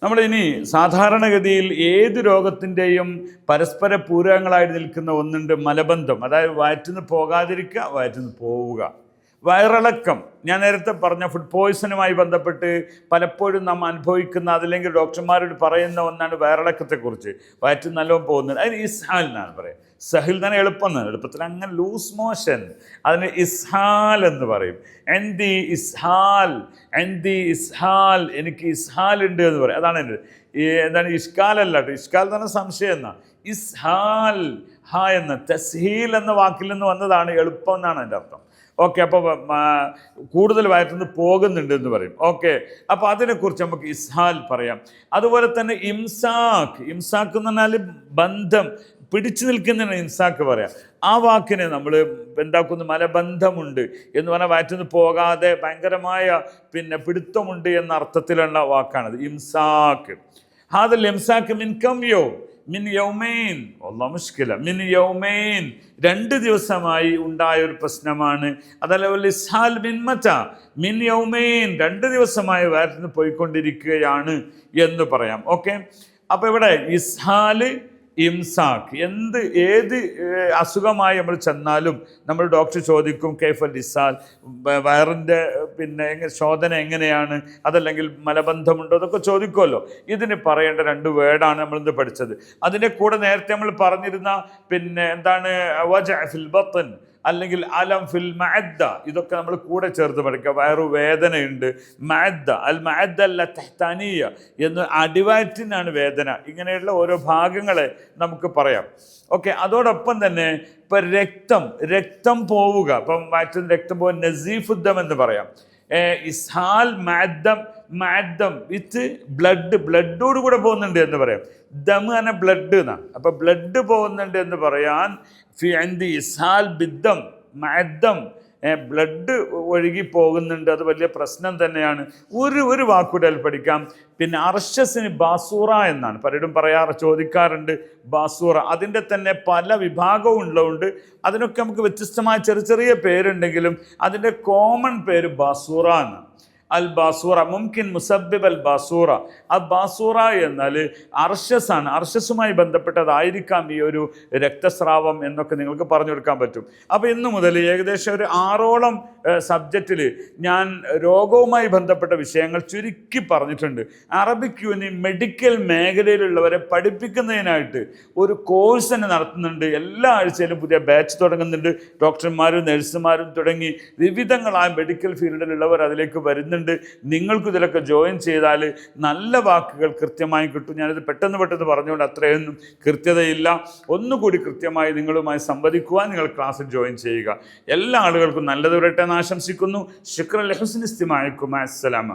നമ്മളിനി സാധാരണഗതിയിൽ ഏത് രോഗത്തിൻ്റെയും പരസ്പര പൂരകങ്ങളായിട്ട് നിൽക്കുന്ന ഒന്നുണ്ട് മലബന്ധം. അതായത് വയറ്റിന്ന് പോകാതിരിക്കുക, വയറ്റിന്ന് പോവുക. വയറിളക്കം, ഞാൻ നേരത്തെ പറഞ്ഞ ഫുഡ് പോയ്സണുമായി ബന്ധപ്പെട്ട് പലപ്പോഴും നാം അനുഭവിക്കുന്ന, അതല്ലെങ്കിൽ ഡോക്ടർമാരോട് പറയുന്ന ഒന്നാണ് വയറിളക്കത്തെക്കുറിച്ച്. വയറ്റിൽ നല്ലോണം പോകുന്നത് അതിന് ഇസ്ഹാൽ എന്നാണ് പറയുക. സഹിൽ തന്നെ എളുപ്പം എന്നാണ്, എളുപ്പത്തിൽ അങ്ങനെ ലൂസ് മോഷൻ, അതിന് ഇസ്ഹാൽ എന്ന് പറയും. എൻതി ഇസ്ഹാൽ, എൻതി ഇസ്ഹാൽ, എനിക്ക് ഇസ്ഹാൽ ഉണ്ട് എന്ന് പറയും. അതാണ് എൻ്റെ എന്താണ് ഇഷ്കാലല്ല കേട്ടോ, ഇഷ്കാൽ എന്ന് പറഞ്ഞാൽ സംശയം എന്നാ. ഇസ്ഹാൽ ഹ എന്ന തസ്ഹീൽ എന്ന വാക്കിൽ നിന്ന് വന്നതാണ്, എളുപ്പം എന്നാണ് എൻ്റെ അർത്ഥം. ഓക്കെ, അപ്പോൾ കൂടുതൽ വയറ്റുനിന്ന് പോകുന്നുണ്ട് എന്ന് പറയും. ഓക്കെ, അപ്പോൾ അതിനെക്കുറിച്ച് നമുക്ക് ഇസ്ഹാൽ പറയാം. അതുപോലെ തന്നെ ഇംസാക്ക്, ഇംസാക്ക് എന്ന് പറഞ്ഞാൽ ബന്ധം, പിടിച്ചു നിൽക്കുന്നതിന് ഇംസാക്ക് പറയാം. ആ വാക്കിനെ നമ്മൾ എന്താക്കുന്നു, മലബന്ധമുണ്ട് എന്ന് പറഞ്ഞാൽ വയറ്റുനിന്ന് പോകാതെ ഭയങ്കരമായ പിടുത്തമുണ്ട് എന്ന അർത്ഥത്തിലുള്ള വാക്കാണത് ഇംസാക്ക്. ഹാദൽ ഇംസാക്ക് മിൻ കംയോ മിൻ യൗമൈൻ, വല്ലാഹു മുശ്കില, മിൻ യൗമൈൻ, 2 ദിവസമായി ഉണ്ടായ ഒരു പ്രശ്നമാണ്. അതല്ല ഇസ്ഹാൽ മിൻ മത, മിൻ യൗമൈൻ, 2 ദിവസമായി വയറ്റിന് പോയിക്കൊണ്ടിരിക്കുകയാണ് എന്ന് പറയാം. ഓക്കെ, അപ്പോൾ ഇവിടെ ഇസ്ഹാല്, ഇംസാക്ക്, ഏത് അസുഖമായി നമ്മൾ ചെന്നാലും നമ്മൾ ഡോക്ടർ ചോദിക്കും കൈഫൽ ഇസ്ഹാൽ, വയറിൻ്റെ ശോധന എങ്ങനെയാണ്, അതല്ലെങ്കിൽ മലബന്ധമുണ്ടോ, അതൊക്കെ ചോദിക്കുമല്ലോ. ഇതിന് പറയേണ്ട 2 വേർഡാണ് നമ്മളിന്ന് പഠിച്ചത്. അതിൻ്റെ കൂടെ നേരത്തെ നമ്മൾ പറഞ്ഞിരുന്ന എന്താണ് വജഅ ഫിൽ ബത്ൻ അല്ലെങ്കിൽ അലം ഫിൽ മഅദ്ദ, ഇതൊക്കെ നമ്മൾ കൂടെ ചേർത്ത് പഠിക്കുക. വയറുവേദനയുണ്ട്, മഅദ്ദ, അൽ മഅദ്ദ അൽ തഹ്താനിയ എന്ന് അടിവയറ്റിനാണ് വേദന. ഇങ്ങനെയുള്ള ഓരോ ഭാഗങ്ങളെ നമുക്ക് പറയാം. ഓക്കെ, അതോടൊപ്പം തന്നെ ഇപ്പം രക്തം പോവുക, ഇപ്പം വയറ്റിൽ രക്തം പോകാൻ നസീഫുദ്ദം എന്ന് പറയാം. ഇസ്ഹാൽ മഅദ്ദം വിത്ത് ബ്ലഡോട് കൂടെ പോകുന്നുണ്ട് എന്ന് പറയാം. ദം തന്നെ ബ്ലഡ് എന്നാണ്. അപ്പം ബ്ലഡ് പോകുന്നുണ്ട് എന്ന് പറയാൻ ഇസ്ഹാൽ ബിദ്ദം മഅദ്ദം, ബ്ലഡ് ഒഴുകി പോകുന്നുണ്ട്, അത് വലിയ പ്രശ്നം തന്നെയാണ്. ഒരു വാക്കൂടെ പഠിക്കാം. പിന്നെ അർശസിന് ബാസൂറ എന്നാണ് പലരും ചോദിക്കാറുണ്ട്. ബാസൂറ, അതിൻ്റെ തന്നെ പല വിഭാഗവും ഉള്ളതുകൊണ്ട് അതിനൊക്കെ നമുക്ക് വ്യത്യസ്തമായ ചെറിയ പേരുണ്ടെങ്കിലും അതിൻ്റെ കോമൺ പേര് ബാസൂറ എന്നാണ്. അൽ ബാസൂറ മുംകിൻ മുസബ്ബിബ് അൽ ബാസൂറ. ആ ബാസൂറ എന്നാൽ അർശസാണ്, അർശസുമായി ബന്ധപ്പെട്ടതായിരിക്കാം ഈ ഒരു രക്തസ്രാവം എന്നൊക്കെ നിങ്ങൾക്ക് പറഞ്ഞു കൊടുക്കാൻ പറ്റും. അപ്പോൾ ഇന്നു മുതൽ ഏകദേശം ഒരു 6ഓളം സബ്ജക്റ്റിൽ ഞാൻ രോഗവുമായി ബന്ധപ്പെട്ട വിഷയങ്ങൾ ചുരുക്കി പറഞ്ഞിട്ടുണ്ട്. അറബിക് യൂണിയൻ മെഡിക്കൽ മേഖലയിലുള്ളവരെ പഠിപ്പിക്കുന്നതിനായിട്ട് ഒരു കോഴ്സ് തന്നെ നടത്തുന്നുണ്ട്. എല്ലാ ആഴ്ചയിലും പുതിയ ബാച്ച് തുടങ്ങുന്നുണ്ട്. ഡോക്ടർമാരും നഴ്സുമാരും തുടങ്ങി വിവിധങ്ങളായ മെഡിക്കൽ ഫീൽഡിലുള്ളവർ അതിലേക്ക് വരുന്നുണ്ട്. നിങ്ങൾക്ക് ഇതിലൊക്കെ ജോയിൻ ചെയ്താൽ നല്ല വാക്കുകൾ കൃത്യമായി കിട്ടും. ഞാനിത് പെട്ടെന്ന് പറഞ്ഞുകൊണ്ട് അത്രയൊന്നും കൃത്യതയില്ല. ഒന്നുകൂടി കൃത്യമായി നിങ്ങളുമായി സംവദിക്കുവാൻ നിങ്ങൾ ക്ലാസ്സിൽ ജോയിൻ ചെയ്യുക. എല്ലാ ആളുകൾക്കും നല്ലത് വരട്ടെ എന്ന് ആശംസിക്കുന്നു. ശുക്രൻ ലഹുസ്നി ഇസ്തിമാഇക്കും. അസ്സലാമ.